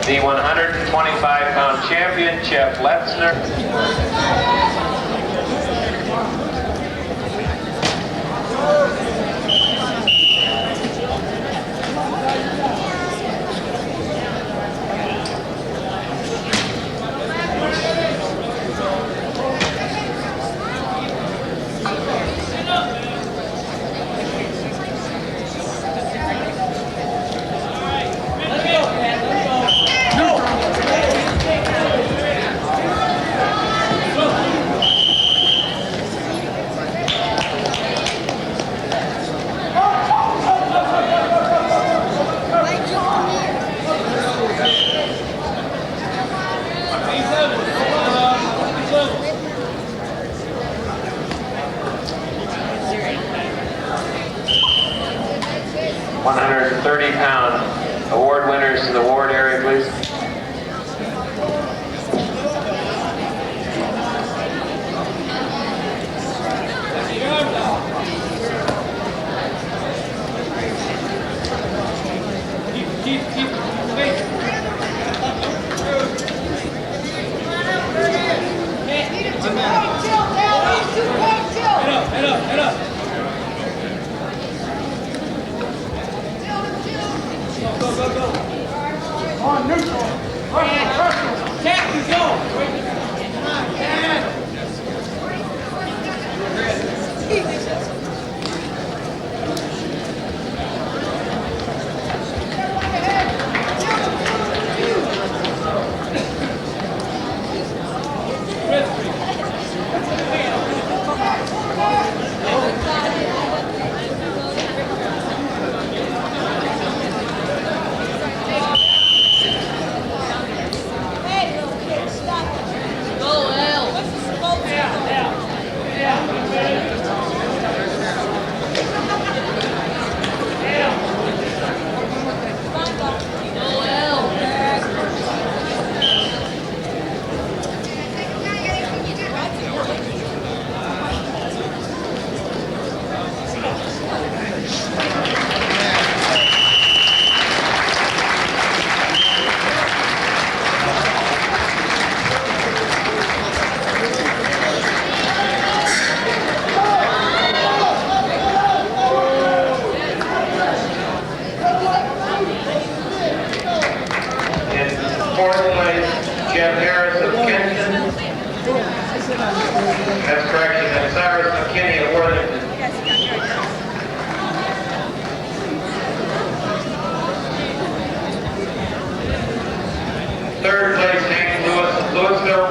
The 125-pound champion, Jeff Letzner. £130 award winners to the award area, please. Head up. Go. On neutral. Captain, go. Come on, Cat. Canton. That's correction. And Cyrus McKinney of Worthington. Third place, Hank Lewis of Louisville.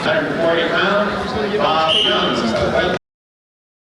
140 pounds, Bob Jones.